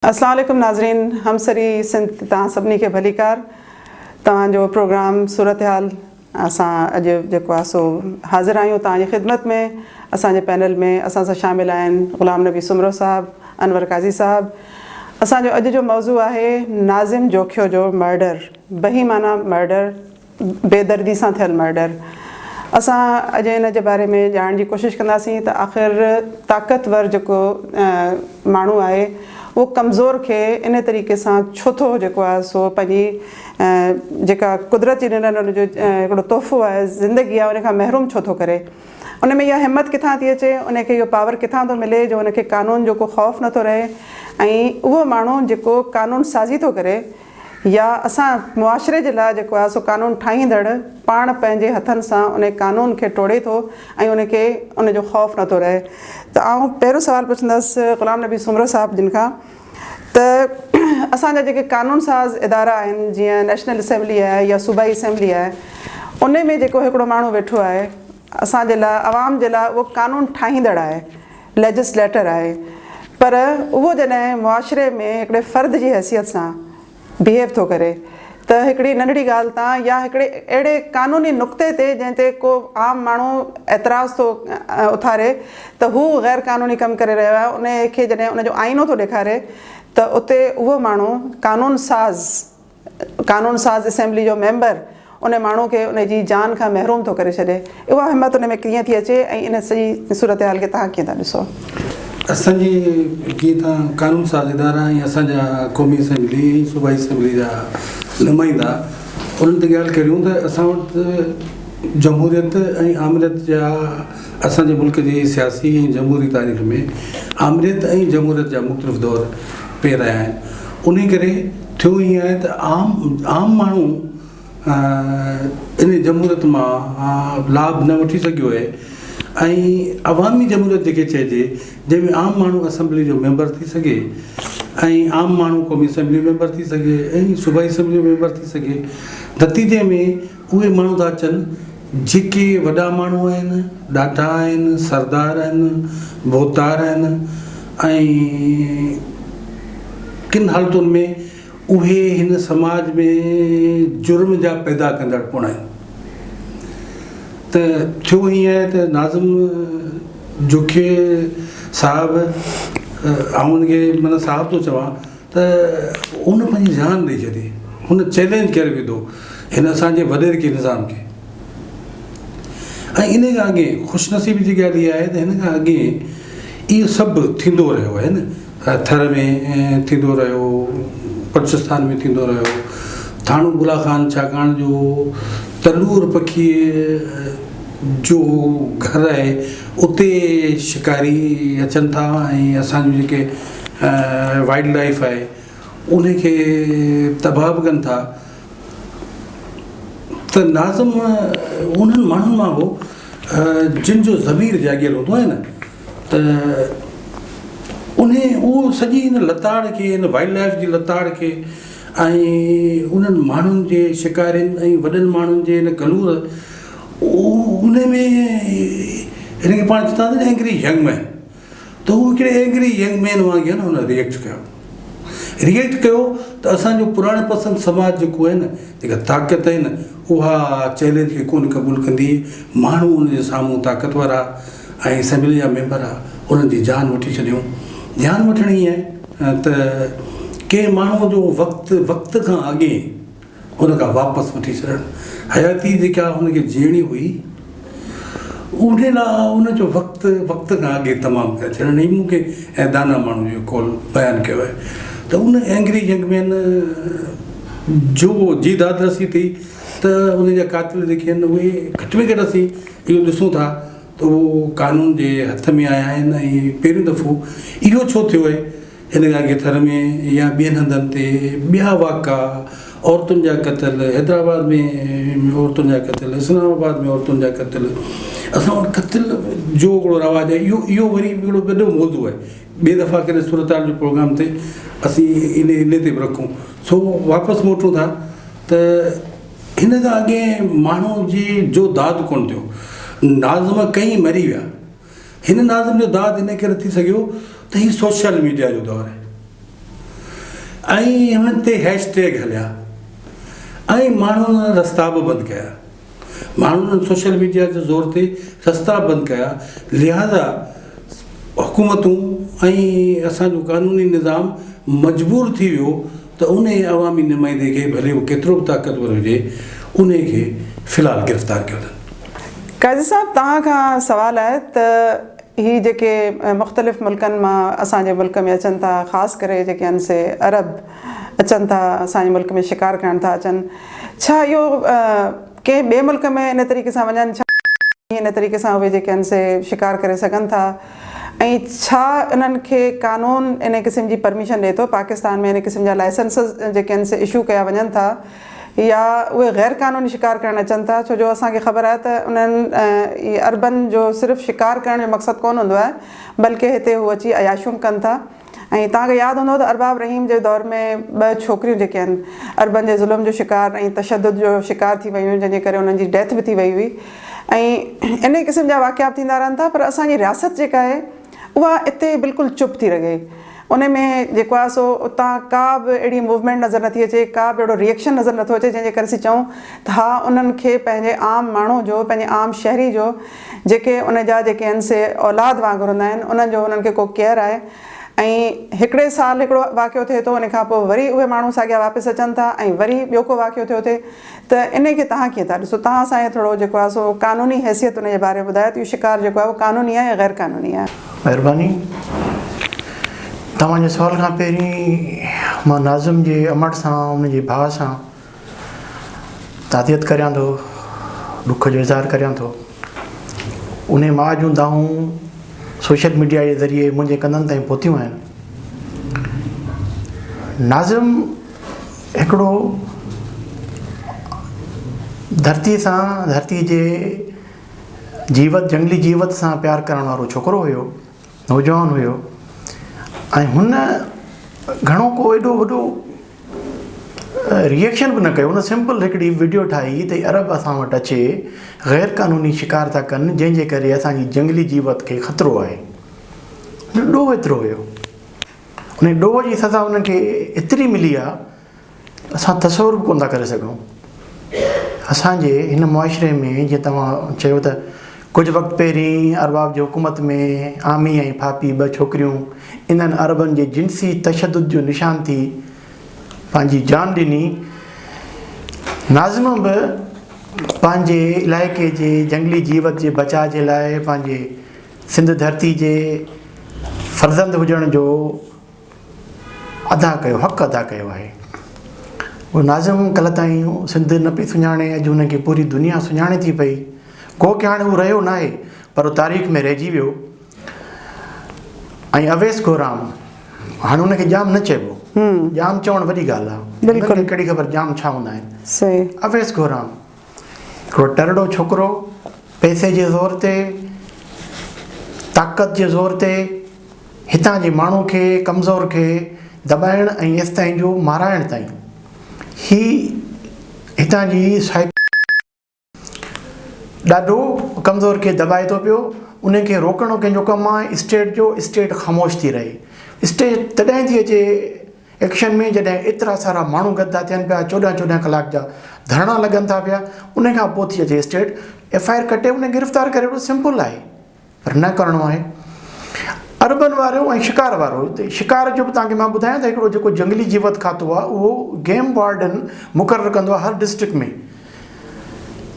अस्सलाम वालेकुम नाज़रीन, हम सरी सिंध तव्हां सभिनी खे भलीकार। तव्हांजो प्रोग्राम सूरत हाल असां अॼु जेको आहे सो हाज़िर आहियूं तव्हांजी ख़िदमत में। असांजे पैनल में असां सां शामिल आहिनि ग़ुलाम नबी सुमरो साहब, अनवर काज़ी साहब। असांजो अॼु जो मौज़ू आहे नाज़िम जोखियो जो मर्डर, बहीमाना मर्डर, बेदर्दी सां थियल मर्डर। असां अॼु इन जे बारे में ॼाणण जी कोशिशि कंदासीं त आख़िर ताक़तवर जेको माण्हू आहे वो कमज़ोर खे इन तरीक़े सां छो थो जेको आहे सो पंहिंजी जेका कुदरत जी ॾिनल उनजो हिकिड़ो तोहफ़ो आहे ज़िंदगी आहे उन खां महरूम छो थो करे। उन में इहा हिमत किथां थी अचे, उनखे इहो पावर किथां थो मिले जो उनखे कानून जो को ख़ौफ़ नथो रहे। ऐं उहो माण्हू जेको कानून साज़ी थो करे या असां मुआशरे जे लाइ जेको आहे सो कानून ठाहींदड़ पाण पंहिंजे हथनि सां उन कानून खे टोड़े थो ऐं उनखे उनजो ख़ौफ़ नथो रहे। त आउं पहिरियों सुवालु पुछंदसि ग़ुलाम नबी सुमरो साहब जिन खां त असांजा जेके कानून साज़ इदारा आहिनि जीअं नेशनल असेंबली आहे या सूबाई असेंबली आहे, उन में जेको हिकिड़ो माण्हू वेठो आहे असांजे लाइ आवाम जे लाइ उहो कानून ठाहींदड़ आहे, लेजिस्लेटर आहे, पर उहो जॾहिं मुआशरे में हिकिड़े फ़र्द जी हैसियत सां बिहेव थो करे त हिकिड़ी नंढड़ी ॻाल्हि तां या हिकिड़े अहिड़े क़ानूनी नुक़्ते ते जंहिं ते को आम माण्हू एतिराज़ थो उथारे त हू ग़ैर क़ानूनी कमु करे रहियो आहे, उनखे जॾहिं उनजो आईनो थो ॾेखारे त उते उहो माण्हू कानून साज़ असेंबली जो मेंबर उन माण्हू खे उनजी जान खां महरूम थो करे छॾे। उहा हिमत उन में कीअं थी अचे ऐं इन सॼी सूरत हाल खे तव्हां कीअं था ॾिसो? असांजी जीअं तव्हां कानून साज़ इदारा ऐं असांजा क़ौमी असेंबली सूबाई असेंबली जा नुमाइंदा उन्हनि ते ॻाल्हि करियूं त असां वटि जमहूरियत ऐं आमरियत जा असांजे मुल्क जी सियासी ऐं जमहूरी तारीख़ में आमरियत ऐं जमहूरियत जा मुख़्तलिफ़ दौर पे रहिया आहिनि। उन करे थियो ईअं आहे त आम माण्हू इन जमहूरियत मां लाभ न वठी सघियो आहे ऐं अवामी जमहूरियत जेके चइजे जंहिंमें आम माण्हू असेंबली जो मेंबर थी सघे ऐं आम माण्हू क़ौमी असेंबली मेंबर थी सघे ऐं सूबाई असेंबली मेंबर थी सघे। नतीजे में उहे माण्हू था अचनि जेके वॾा माण्हू आहिनि, ॾाढा आहिनि, सरदार आहिनि, बोतार आहिनि ऐं किन हालतुनि में उहे हिन समाज में जुर्म जा पैदा कंदड़ कोन आहिनि। त थियो हीअं आहे त नाज़िम जोखिए साहिबु आउं हुनखे माना साहिबु थो चवां त उन पंहिंजी जान ॾेई छॾी, हुन चैलेंज करे विधो हिन असांजे वॾेरे के निज़ाम खे। ऐं इन खां अॻे ख़ुशनसीबी जी ॻाल्हि इहा आहे त हिन खां अॻे इहो सभु थींदो रहियो आहे न, थर में थींदो रहियो, बलूचिस्तान में थींदो रहियो, थाणो बुला खान छाकाणि जो तलूर पखीअ जो घर आहे उते शिकारी अचनि था ऐं असांजूं जेके वाइल्ड लाइफ आहे उनखे तबाह बि कनि था। त नाज़िम उन्हनि माण्हुनि मां हो जिन जो ज़मीर जाॻियल हूंदो आहे न, त उहो सॼी हिन लताड़ खे, हिन वाइल्ड लाइफ जी लताड़ खे ऐं उन्हनि माण्हुनि जे शिकारियुनि ऐं वॾनि माण्हुनि जे हिन कलूर उन में हिनखे पाण चवंदा आहिनि एंग्री यंग मैन, त उहो हिकिड़े एंग्री यंग मैन वांगुरु न हुन रिएक्ट कयो त असांजो पुराणे पसंदि समाज जेको आहे न, जेका ताक़त आहे न, उहा चैलेंज खे कोन क़बूलु कंदी। माण्हू उनजे साम्हूं ताक़तवर आहे ऐं असेंबली जा मेंबर आहे, उन्हनि जी जान वठी छॾियूं। जान वठणी आहे त कंहिं माण्हूअ जो वक़्त खां अॻे हुन खां वापसि वठी छॾणु, हयाती जेका हुनखे जीअणी हुई उन लाइ उनजो वक़्त खां अॻे तमामु करे छॾणु। हीअ मूंखे ऐं दाना माण्हू जो कॉल बयानु कयो आहे त उन एंग्री यंग मैन जो जी दादरसी थी त उनजा कातिल जेके आहिनि उहे घटि में घटि असीं इहो ॾिसूं था त उहो कानून जे हथ में आया आहिनि। ऐं पहिरियों दफ़ो इहो छो थियो आहे हिन खां अॻे थर में या ॿियनि हंधनि ते ॿिया वाक़ा, औरतुनि जा क़तल, हैदराबाद में औरतुनि जा क़तल, इस्लामाबाद में औरतुनि जा क़तल, असां वटि क़तल जो हिकिड़ो रवाजु आहे। इहो वरी हिकिड़ो वॾो मौज़ू आहे, ॿिए दफ़ा कॾहिं सूरत हाल जो प्रोग्राम ते असीं इन ते बि रखूं। सो वापसि मोटूं था त हिन खां अॻे माण्हू जी जो दादु कोन थियो, नाज़िम कई मरी विया। हिन नाज़िम जो दादु इन करे थी सघियो त हीउ सोशल मीडिया जो दौरु आहे। ऐं हुननि ते हैशटैग हलिया ऐं माण्हुनि रस्ता बि बंदि कया, माण्हुनि सोशल मीडिया जे ज़ोर ते रस्ता बंदि कया। लिहाज़ा हुकूमतूं ऐं असांजो क़ानूनी निज़ाम मजबूर थी वियो त उन अवामी नुमाइंदे खे भले उहो केतिरो बि ताक़तवर हुजे उन खे फ़िलहालु गिरफ़्तार कयो अथनि। काज़ी साहब, तव्हां खां सवालु आहे त ही जेके मुख़्तलिफ़ मुल्कनि मां असांजे मुल्क में अचनि था, ख़ासि करे जेके आहिनि से अरब अचनि था असांजे मुल्क में शिकार करण था अचनि, छा इहो कंहिं ॿिए मुल्क में इन तरीक़े सां वञनि, छा इन तरीक़े सां उहे जेके आहिनि से शिकार करे सघनि था, ऐं छा इन्हनि खे कानून इन क़िस्म जी परमिशन ॾिए थो? पाकिस्तान में इन क़िस्म जा लाइसेंसिस जेके आहिनि से इशू कया वञनि था या उहे गैर क़ानूनी शिकार करणु अचनि था? छो जो असांखे ख़बर आहे त उन्हनि अरबन जो सिर्फ़ु शिकार करण जो मक़सदु कोन हूंदो आहे, बल्कि हिते हू अची अयाशूं कनि था। ऐं तव्हांखे यादि हूंदो त अरबाब रहीम जे दौर में 2 छोकिरियूं जेके आहिनि अरबन जे ज़ुल्म जो शिकार ऐं तशद्दुद जो शिकार थी वियूं, जंहिंजे करे उन्हनि जी डेथ बि थी वई हुई। ऐं इन क़िस्म जा वाक़िया थींदा रहनि था, पर असांजी रियासत जेका आहे उहा हिते बिल्कुलु चुप थी रहे। उन में जेको आहे सो उतां का बि अहिड़ी मूवमेंट नज़र नथी अचे, का बि अहिड़ो रिएक्शन नज़र नथो अचे जंहिंजे करे असीं चऊं त हा उन्हनि खे पंहिंजे आम माण्हू जो, पंहिंजे आम शहरी जो, जेके उन जा जेके आहिनि से औलाद वांगुरु हूंदा आहिनि, उन्हनि जो उन्हनि खे को केयर आहे। ऐं हिकिड़े साल हिकिड़ो वाक़ियो थिए थो, उन खां पोइ वरी उहे माण्हू साॻिया वापसि अचनि था ऐं वरी ॿियो को वाक़ियो थियो थिए, त इन खे तव्हां कीअं था ॾिसो? तव्हां असांखे थोरो जेको आहे सो क़ानूनी हैसियत उन जे बारे में ॿुधायो त इहो शिकार जेको आहे उहो क़ानूनी आहे या गैर क़ानूनी आहे? महिरबानी। तव्हांजे सवाल खां पहिरीं मां नाज़िम जे अमड़ सां, उन जे भाउ सां तादियत करियां थो, ॾुख जो इज़हार करियां थो। उन माउ जूं दाहूं सोशल मीडिया जे ज़रिए मुंहिंजे कननि ताईं पहुतियूं आहिनि। नाज़िम हिकिड़ो धरती सां, धरती जे जीवत, जंगली जीवत सां प्यारु करण वारो छोकिरो हुयो, नौजवान हुयो। ऐं हुन घणो को एॾो वॾो रिएक्शन बि न कयो। हुन सिंपल हिकिड़ी वीडियो ठाही त अरब असां वटि अचे, गैर क़ानूनी शिकार था कनि, जंहिंजे करे असांजी जंगली जीवत खे ख़तरो आहे। ॾोह एतिरो हुयो। उन ॾोह जी सज़ा हुनखे एतिरी मिली आहे, असां तसवुरु बि कोन था करे सघूं। असांजे हिन मुआशिरे में जीअं तव्हां चयो त कुझु वक़्तु पहिरीं अरबाब जी हुकूमत में आमी ऐं फापी 2 छोकिरियूं इन्हनि अरबनि जे जिनसी तशद्दुद जो निशान थी पंहिंजी जान ॾिनी। नाज़िम बि पंहिंजे इलाइक़े जे जंगली जीवत जे बचाव जे लाइ, पंहिंजे सिंध धरती जे फ़र्ज़ंद हुजण जो अदा कयो, हक़ अदा कयो आहे। उहो नाज़िम कल्ह ताईं सिंध न पई सुञाणे, अॼु हुनखे पूरी दुनिया सुञाणे थी पई। को की हाणे उहो रहियो न आहे, पर तारीख़ में रहिजी वियो। ऐं अवेस गोराम, हाणे हुनखे जाम न चइबो, जाम चवणु वॾी ॻाल्हि आहे, बिल्कुलु कहिड़ी ख़बर जाम छा हूंदा आहिनि। सही। अवेस गोराम हिकिड़ो टरड़ो छोकिरो, पैसे जे ज़ोर ते, ताक़त जे ज़ोर ते हितां जे माण्हू खे, कमज़ोर खे दॿाइण ऐं एसि ताईं जो माराइण ताईं, ही हितां जी ॾाढो कमज़ोर खे दॿाए थो पियो। उनखे रोकणो कंहिंजो कमु आहे स्टेट जो। स्टेट ख़ामोश थी रहे। स्टेट तॾहिं थी अचे एक्शन में जॾहिं एतिरा सारा माण्हू गॾु था थियनि पिया, 14-14 कलाक जा धरना लॻनि था पिया। उन खां पोइ थी अचे स्टेट FIR कटे उन गिरफ़्तार करे। एॾो सिंपल आहे, पर न करिणो आहे। अरबन वारो ऐं शिकार वारो, शिकार जो बि तव्हांखे मां ॿुधायां त हिकिड़ो जेको जंगली जीवत खातो आहे उहो गेम वार्डन मुक़ररु कंदो आहे हर डिस्ट्रिक्ट में।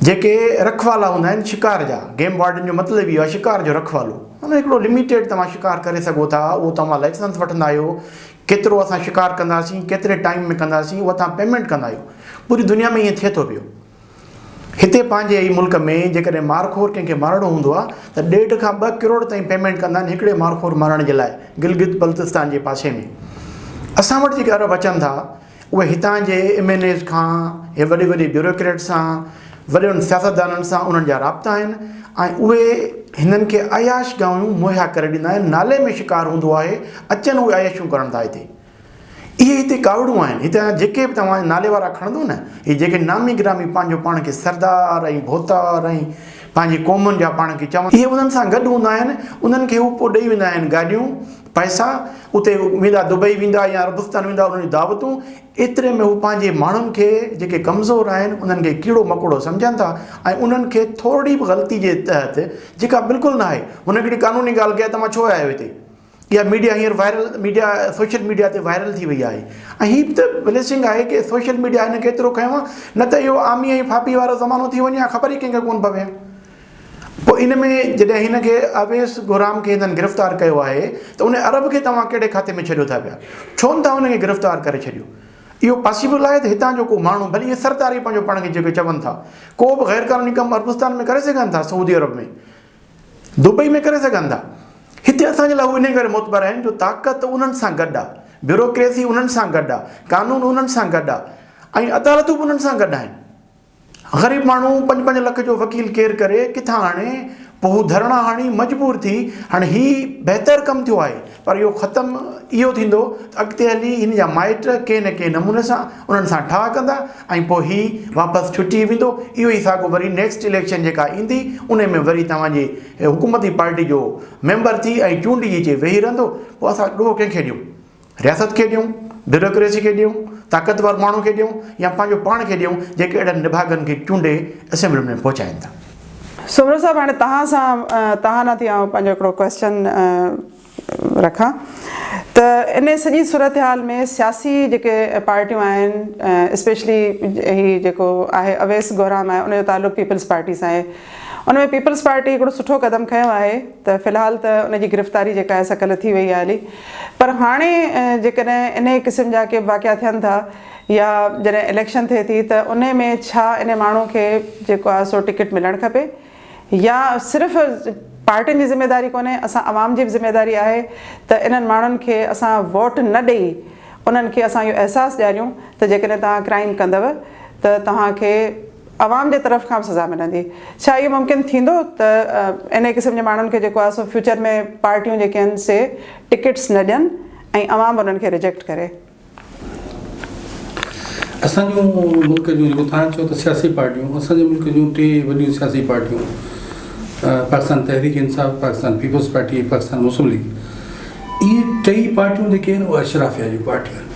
जेके रखवाला हूंदा आहिनि शिकार जा, गेम वार्डन जो मतिलबु इहो आहे शिकार जो रखवालो। हुन हिकिड़ो लिमिटेड तव्हां शिकार करे सघो था, उहो तव्हां लाइसेंस वठंदा आहियो, केतिरो असां शिकार कंदासीं, केतिरे टाइम में कंदासीं, उहा तव्हां पेमेंट कंदा आहियो। पूरी दुनिया में ईअं थिए थो पियो। हिते पंहिंजे ई मुल्क में जेकॾहिं मारखोर कंहिंखे मारणो हूंदो आहे त 1.5 खां 2 करोड़ ताईं पेमेंट कंदा आहिनि हिकिड़े मारखोर मारण जे लाइ, गिलगित बल्तिस्तान जे पासे में। असां वटि जेके अरब अचनि था उहे हितां जे MNAs खां, हे वॾे वॾे ब्यूरोक्रेट सां, वॾनि सियासतदाननि सां उन्हनि जा राब्ता आहिनि ऐं उहे हिननि खे अयाश गांवूं मुहैया करे ॾींदा आहिनि। नाले में शिकार हूंदो आहे, अचनि उहे अयाशूं करण था हिते। इहे हिते कावड़ूं आहिनि। हिते जेके बि तव्हां नाले वारा खणंदो न, इहे जेके नामी गिरामी पंहिंजो पाण खे सरदार ऐं भोतार ऐं पंहिंजी क़ौमुनि जा पाण खे चवनि, इहे उन्हनि सां गॾु हूंदा आहिनि। उन्हनि खे हू पोइ ॾेई वेंदा आहिनि गाॾियूं, पैसा, उते वेंदा, दुबई वेंदा या अरबस्तान वेंदा, उन्हनि जी दावतूं। एतिरे में हू पंहिंजे माण्हुनि खे जेके कमज़ोर आहिनि उन्हनि खे कीड़ो मकोड़ो सम्झनि था ऐं उन्हनि खे थोरी बि ग़लती जे तहत, जेका बिल्कुलु न आहे, हुन हिकिड़ी कानूनी ॻाल्हि कया त मां छो आयो हिते, इहा मीडिया हींअर वायरल, मीडिया सोशल मीडिया ते वायरल थी वई आहे। ऐं हीअ त ब्लेसिंग आहे कि सोशल मीडिया हिन केतिरो खयो आहे, न त इहो आमी ऐं फापी वारो ज़मानो थी वञे, ख़बर ई कंहिंखे कोन पवे। पोइ इन में जॾहिं हिन खे अवेस गुराम खे हिननि गिरफ़्तार कयो आहे त उन अरब खे तव्हां कहिड़े खाते में छॾियो था पिया, छो न था हुनखे गिरफ़्तार करे छॾियो? इहो पॉसिबल आहे त हितां जो को माण्हू, भली इहे सरदारी पंहिंजो पाण खे जेके चवनि था, को बि ग़ैर क़ानूनी कमु अरबस्तान में करे सघनि था, सऊदी अरब में, दुबई में करे सघनि था। हिते असांजे लाइ उहे इन करे मोतबर आहिनि जो ताक़त उन्हनि सां गॾु आहे, ब्यूरोक्रेसी उन्हनि सां गॾु आहे, कानून उन्हनि सां गॾु आहे ऐं अदालतूं बि उन्हनि सां गॾु आहिनि। ग़रीब माण्हू 5-5 लख जो वकील केरु करे, किथां हाणे पोइ हू धरणा हणी मजबूर थी। हाणे हीउ बहितर कमु थियो आहे, पर इहो ख़तमु इहो थींदो त अॻिते हली हिन जा माइट कंहिं न कंहिं नमूने सां उन्हनि सां ठाह कंदा ऐं पोइ हीउ वापसि छुटी वेंदो। इहो ई साॻियो वरी नेक्स्ट इलेक्शन जेका ईंदी उन में वरी तव्हांजे हुकूमती पार्टी जो मेंबर थी ऐं चूंडी अचे वेही रहंदो। पोइ असां ॾोह कंहिंखे ॾियूं? रियासत खे ॾियूं, ब्यूरोक्रेसी खे ॾियूं, ताक़तवर माण्हू खे ॾियूं या पंहिंजो पाण खे ॾियूं जेके अहिड़नि निभागनि खे चूंडे असेंबली में पहुचाइनि था। सुब्रो साहब, हाणे तव्हां सां तव्हां न थी आउं पंहिंजो हिकिड़ो क्वेश्चन रखां त इन सॼी सूरत हाल में सियासी जेके पार्टियूं आहिनि, स्पेशली ही जेको आहे अवेस गोराम आहे, उनजो तालुक़ु पीपल्स पार्टी सां आहे। उन में पीपल्स पार्टी हिकिड़ो सुठो क़दम खयो आहे त फ़िलहालु त उनजी गिरफ़्तारी जेका आहे सकल थी वई आहे हली, पर हाणे जेकॾहिं इन क़िस्म जा के वाक़िया थियनि था या जॾहिं इलेक्शन थिए थी त उन में छा इन माण्हू खे जेको आहे सो टिकट मिलणु खपे या सिर्फ़ु पार्टियुनि जी ज़िमेदारी कोन्हे, असां आवाम जी बि ज़िमेदारी आहे त इन्हनि माण्हुनि खे असां वोट न ॾेई उन्हनि खे असां इहो अहसासु ॾियारियूं त जेकॾहिं तव्हां क्राइम कंदव त तव्हांखे आवाम जे तरफ़ खां बि सज़ा मिलंदी। छा इहो मुमकिन थींदो त इन क़िस्म जे माण्हुनि खे जेको आहे सो फ्यूचर में पार्टियूं जेके आहिनि से टिकट्स न ॾियनि ऐं आवाम उन्हनि खे रिजेक्ट करे? असांजो मुल्क जूं जेको तव्हां चओ त सियासी पार्टियूं, असांजे मुल्क जूं 3 वॾियूं सियासी पार्टियूं, पाकिस्तान तहरीक इंसाफ़, पाकिस्तान पीपल्स पार्टी, पाकिस्तान मुस्लिम लीग, इहे 3 पार्टियूं जेके आहिनि उहे अशराफिया जूं पार्टियूं आहिनि।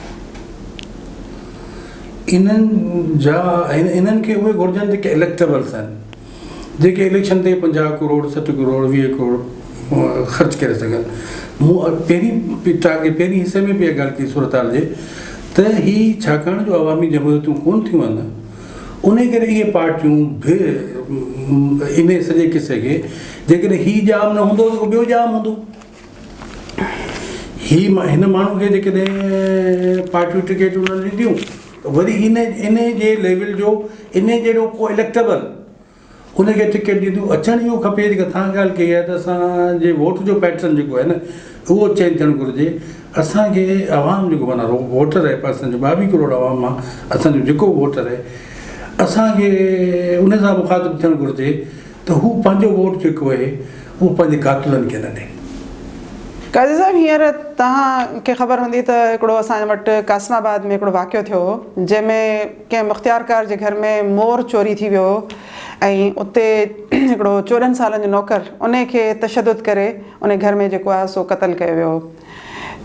इन्हनि खे उहे घुरिजनि जेके इलेक्टेबल्स आहिनि, जेके इलेक्शन ते 50 करोड़ 60 करोड़ 20 करोड़ ख़र्च करे सघनि। मूं पहिरीं हिसे में बि इहा ॻाल्हि कई सूरत हाल जे त हीअ छाकाणि जो अवामी जमहूरियतूं कोन थियूं आहिनि, उन करे इहे पार्टियूं बि इन सॼे किसे खे, जेकॾहिं हीउ जाम न हूंदो त ॿियो जाम हूंदो। हिन माण्हू खे जेकॾहिं पार्टियूं टिकट उन्हनि ॾींदियूं त वरी इन जे लेवल जो इन जहिड़ो को इलेक्टेबल उनखे टिकट ॾींदियूं। अचणु इहो खपे, जेका तव्हां ॻाल्हि कई आहे त असांजे वोट जो पैटर्न जेको आहे न उहो चेंज थियणु घुरिजे। असांखे आवाम जेको माना वोटर आहे, पाकिस्तान जो 22 करोड़ आवाम आहे, असांजो जेको वोटर आहे असांखे उन सां मुखातिबु थियणु घुरिजे त हू पंहिंजो वोट जेको आहे उहो पंहिंजे कातिलनि खे न ॾे। काज़ी साहब, हींअर तव्हांखे ख़बर हूंदी त हिकिड़ो असांजे वटि कासिमाबाद में हिकिड़ो वाक़ियो थियो जंहिंमें कंहिं मुख़्तियारकार जे घर में मोर चोरी थी वियो ऐं उते हिकिड़ो 14 सालनि जो नौकर उन खे तशदुद करे उन घर में जेको आहे सो क़तलु कयो वियो।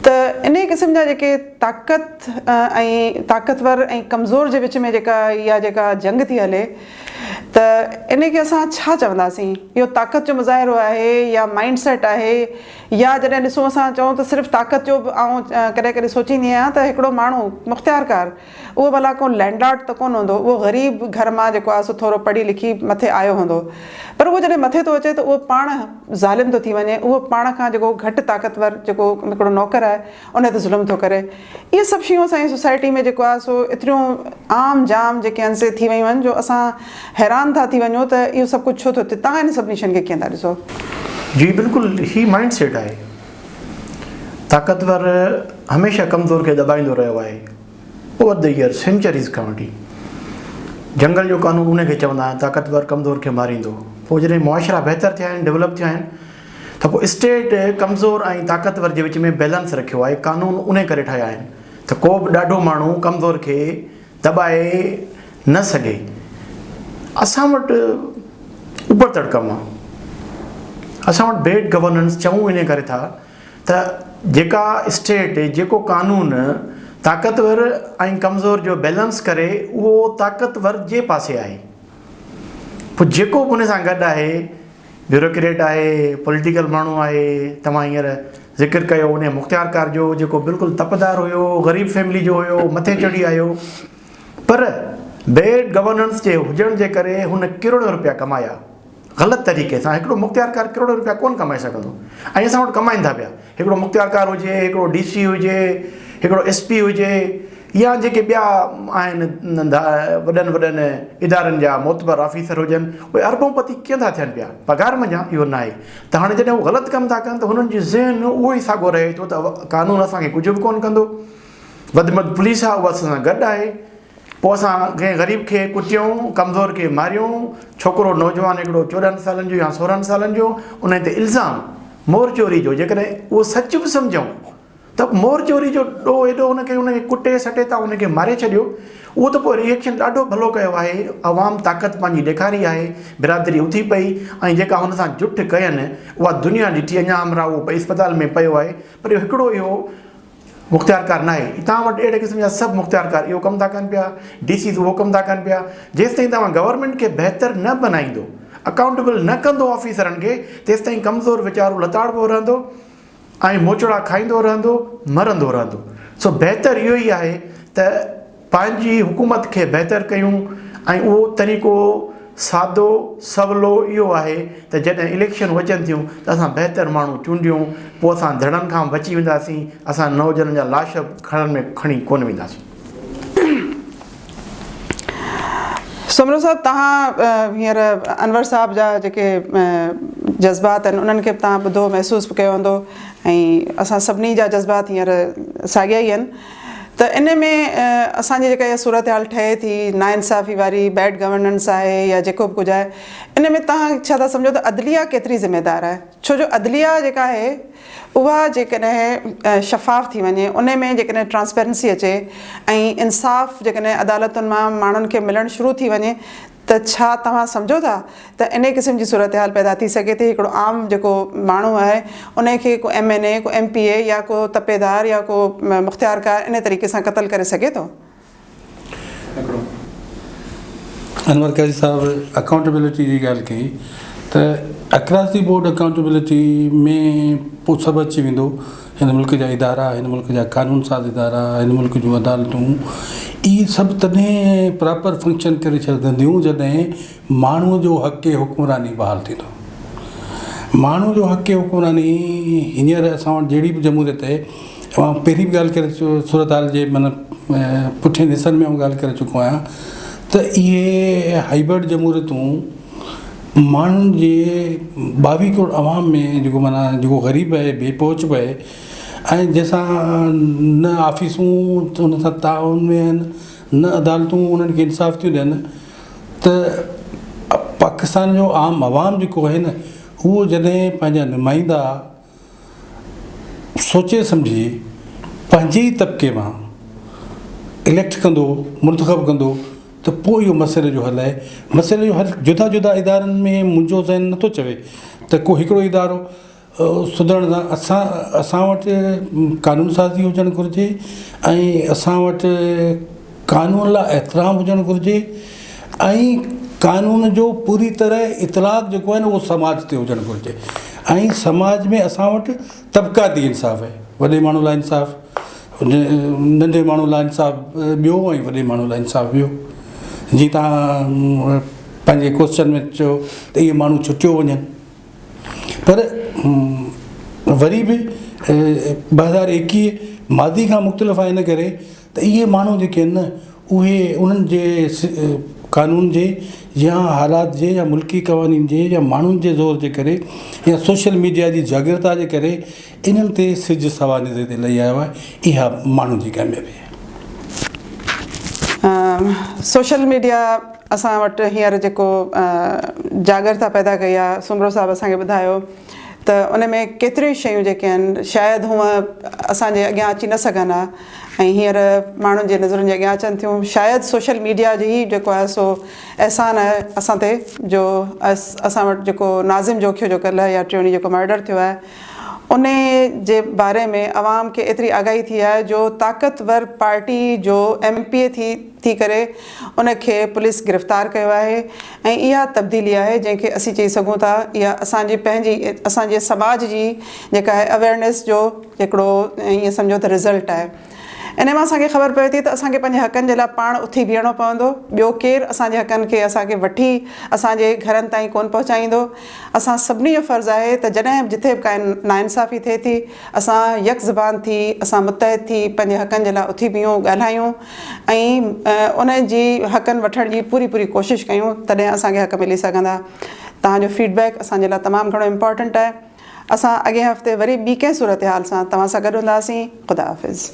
त इन क़िस्म जा जेके ताक़तवर ऐं कमज़ोर जे विच में जेका जंग थी हले त इन खे असां छा चवंदासीं? इहो ताक़त जो मुज़ाहिरो आहे या माइंड सेट आहे या जॾहिं ॾिसूं असां चऊं त सिर्फ़ु ताक़त जो? ऐं कॾहिं कॾहिं सोचींदी आहियां त हिकिड़ो माण्हू मुख़्तियारकार, उहो भला को लैंडलॉर्ड त कोन हूंदो, उहो ग़रीब घर मां जेको आहे सो थोरो पढ़ी लिखी मथे आयो हूंदो, पर उहो जॾहिं मथे थो अचे त उहो पाण ज़ालिम थो थी वञे, उहो पाण खां जेको घटि ताक़तवर जेको हिकिड़ो नौकर आहे उन ते ज़ुल्म थो करे। इहे सभु शयूं असांजी सोसाइटी में जेको आहे सो एतिरियूं आम जाम जेके आहिनि से थी वियूं आहिनि जो असां हैरान था थी वञूं त इहो सभु कुझु छो थो थिए। तव्हां इन सभिनी शयुनि खे कीअं था ॾिसो? जी बिल्कुलु, ही माइंड सेट आहे। ताक़तवर हमेशह कमज़ोर खे दॿाईंदो रहियो आहे ओवर द ईयर, सेंचुरीज़ खां वठी। जंगल जो कानून उनखे चवंदा आहिनि, ताक़तवर कमज़ोर खे मारींदो। पोइ जॾहिं मुआशरा बहितर थिया आहिनि, डेवलप थिया आहिनि, त पोइ स्टेट कमज़ोर ऐं ताक़तवर जे विच में बैलेंस रखियो आहे, कानून उन करे ठाहिया आहिनि त को बि ॾाढो माण्हू कमज़ोर खे दॿाए न सघे। असां वटि उपरतड़ कमु आहे। असां वटि बेड गवर्नेंस चऊं इन करे था त जेका स्टेट जेको कानून ताक़तवर ऐं कमज़ोर जो बैलेंस करे उहो ताक़तवर जे पासे आहे। पोइ जेको बि उन सां गॾु आहे, ब्यूरोक्रेट आहे, पॉलिटिकल माण्हू आहे, तव्हां हींअर ज़िक्र कयो उन मुख़्तियारकार जो जेको बिल्कुलु तपदार हुयो, ग़रीब फैमिली जो हुयो, मथे चढ़ी आयो, पर बेड गवर्नेंस जे हुजण जे करे हुन करोड़ रुपया कमाया ग़लति तरीक़े सां। हिकिड़ो मुख़्तियारकार करोड़ रुपया कोन कमाए सघंदो, ऐं असां वटि कमाइनि था पिया। हिकिड़ो मुख़्तियारकार हुजे, हिकिड़ो DC हुजे, हिकिड़ो SP हुजे, या जेके ॿिया आहिनि वॾनि वॾनि इदारनि जा मोतबर ऑफिसर हुजनि, उहे अरबोपति कीअं था थियनि पिया पघार मञा, इहो न आहे। त हाणे जॾहिं उहे ग़लति कमु था कनि त हुननि जो ज़हन उहो ई साॻियो रहे थो त कानून असांखे कुझु बि कोन कंदो। वधि में वधि पुलिस आहे, उहा असां सां गॾु आहे। पोइ असां कंहिं ग़रीब खे कुटियूं, कमज़ोर खे मारियूं, छोकिरो नौजवान हिकिड़ो 14 सालनि जो या 16 सालनि जो, उन ते इल्ज़ाम मोर चोरी जो, जेकॾहिं उहो सच बि सम्झूं त मोर चोरी जो ॾोह एॾो हुनखे कुटे सटे था, हुनखे मारे छॾियो, उहो त पोइ रिएक्शन ॾाढो भलो कयो आहे। अवाम ताक़त पंहिंजी ॾेखारी आहे, बिरादरी उथी पई, ऐं जेका हुन सां जुठ कयनि उहा दुनिया ॾिठी। अञा हमरा उहो इस्पताल में पियो आहे, पर इहो हिकिड़ो इहो मुख़्तियारकार न आहे। तव्हां वटि अहिड़े क़िस्म जा सभु मुख़्तियारकार इहो कमु था कनि पिया, DCs उहो कमु था कनि पिया। जेसिताईं तव्हां गवर्नमेंट खे बहितर न बनाईंदो, अकाउंटेबल न कंदो ऑफिसरनि खे, तेसिताईं कमज़ोर वीचारो लताड़बो रहंदो ऐं मोचड़ा खाईंदो रहंदो, मरंदो रहंदो। सो बहितर इहो ई आहे त पंहिंजी हुकूमत खे बहितर कयूं, ऐं उहो तरीक़ो सादो सवलो इहो आहे त जॾहिं इलेक्शन अचनि थियूं त असां बहितर माण्हू चूंडियूं, पोइ असां धड़नि खां बची वेंदासीं, असां नौजवाननि जा लाश खणनि में खणी कोन वेंदासीं। सुमरो साहब, तव्हां हींअर अनवर साहब जा जेके जज़्बात आहिनि उन्हनि खे बि तव्हां ॿुधो महसूस बि कयो हूंदो, ऐं असां सभिनी जा जज़्बात हींअर साॻिया ई आहिनि। त इन में असांजी जेका इहा सूरत हाल ठहे थी, नाइंसाफ़ी वारी, बैड गवर्नेंस आहे या जेको बि कुझु आहे, इन में तव्हां छा था सम्झो त अदलिया केतिरी ज़िम्मेदार आहे? छो जो अदलिया जेका आहे उहा जेकॾहिं शफ़ाफ़ थी वञे, उन में जेकॾहिं ट्रांसपेरेंसी अचे ऐं इंसाफ़ जेकॾहिं अदालतुनि मां माण्हुनि खे मिलणु शुरू थी वञे, त छा तव्हां सम्झो था त इन क़िस्म जी सूरत हाल पैदा थी सघे थी? हिकिड़ो आम जेको माण्हू आहे उनखे को MNA, को MPA या को तपेदार या को मुख़्तियारकार इन तरीक़े सां क़तल करे सघे थो? अनवर काज़ी साहब अकाउंटेबिलिटी जी ॻाल्हि कई त अक्रॉस दी बोर्ड अकाउंटेबिलिटी में पोइ सभु अची वेंदो। हिन मुल्क जा इदारा, हिन मुल्क जा कानून साज़ इदारा, हिन मुल्क जूं अदालतूं, इहे सभु तॾहिं प्रॉपर फंक्शन करे सघंदियूं जॾहिं माण्हूअ जो हक़ हुकुमरानी बहाल थींदो। माण्हू जो हक़ हुकुमरानी हींअर असां वटि जहिड़ी बि जमूरियत आहे, मां पहिरीं बि ॻाल्हि करे सूरत हाल जे माना पुठियनि हिसनि में ॻाल्हि करे चुको आहियां त इहे हाइब्रिड जमूरियतूं माण्हुनि जे 22 करोड़ अवाम में जेको माना जेको ग़रीब आहे, बेपहुच बि आहे, ऐं जंहिंसां न ऑफिसूं हुन सां ताउन में आहिनि, न अदालतूं उन्हनि खे इंसाफ़ थियूं ॾियनि, त पाकिस्तान जो आम अवाम जेको आहे न, उहो जॾहिं पंहिंजा नुमाइंदा सोचे सम्झी पंहिंजे ई तबिके मां इलेक्ट कंदो, मुंतख़ब कंदो, त पोइ इहो मसइले जो हल आहे। मसइले जो हल जुदा जुदा इदारनि में मुंहिंजो ज़हन नथो चवे त को हिकिड़ो इदारो सुधरण सां असां वटि कानून साज़ी हुजणु घुरिजे, ऐं असां वटि कानून लाइ एतिराम हुजणु घुरिजे, ऐं कानून जो पूरी तरह इतलाक़ जेको आहे न उहो समाज ते हुजणु घुरिजे। ऐं समाज में असां वटि तबिक़ाती इंसाफ़ आहे, वॾे माण्हू लाइ इंसाफ़, नंढे माण्हू लाइ इंसाफ़ ॿियो, ऐं वॾे माण्हू लाइ इंसाफ़ ॿियो। जीअं तव्हां पंहिंजे क्वेश्चन में चयो त इहे माण्हू छुटियो वञनि, पर वरी बि 2021 मादी खां मुख़्तलिफ़ आहे इन करे त इहे माण्हू जेके आहिनि न, उहे उन्हनि जे कानून जे या हालात जे या मुल्की क़वानीन जे या माण्हुनि जे ज़ोर जे करे या सोशल मीडिया जी जागृता जे करे इन्हनि ते सिज सवानिज़े ते लही आयो आहे। इहा माण्हुनि जी कामयाबी आहे। सोशल मीडिया असां वटि हींअर जेको जागृता पैदा कई आहे, सुमरो साहब असांखे ॿुधायो त उन में केतिरियूं शयूं जेके आहिनि शायदि हूअं असांजे अॻियां अची न सघनि हा, ऐं हींअर माण्हुनि जे नज़रुनि जे अॻियां अचनि थियूं। शायदि सोशल मीडिया जी ही जेको आहे सो अहसान आहे असां ते, जो असां वटि जेको नाज़िम जोखियो जो कल्ह या टियों ॾींहुं जेको मर्डर थियो आहे उन जे बारे में अवाम खे एतिरी आगाही थी आहे जो ताक़तवर पार्टी जो MP थी करे उनखे पुलिस गिरफ़्तार कयो आहे। ऐं इहा तब्दीली आहे जंहिंखे असीं चई सघूं था इहा असांजी पंहिंजी असांजे समाज जी जेका आहे अवेयरनेस जो हिकिड़ो ईअं सम्झो त रिज़ल्ट आहे। इन मां असांखे ख़बर पए थी त असांखे पंहिंजे हक़नि जे लाइ पाण उथी बीहणो पवंदो। ॿियो केरु असांजे हक़नि खे असांखे वठी असांजे घरनि ताईं कोन पहुचाईंदो। असां सभिनी जो फ़र्ज़ु आहे त जॾहिं जिथे बि काई नाइंसाफ़ी थिए थी असां यक ज़बान थी असां मुतहद थी पंहिंजे हक़नि जे लाइ उथी बीहूं, ॻाल्हायूं ऐं उन जी हक़नि वठण जी पूरी कोशिशि कयूं, तॾहिं असांखे हक़ मिली सघंदा। तव्हांजो फीडबैक असांजे लाइ तमामु घणो इम्पॉर्टेंट आहे। असां अॻे हफ़्ते वरी ॿी कंहिं सूरत हाल सां तव्हां सां गॾु हूंदासीं। ख़ुदा हाफ़िज़।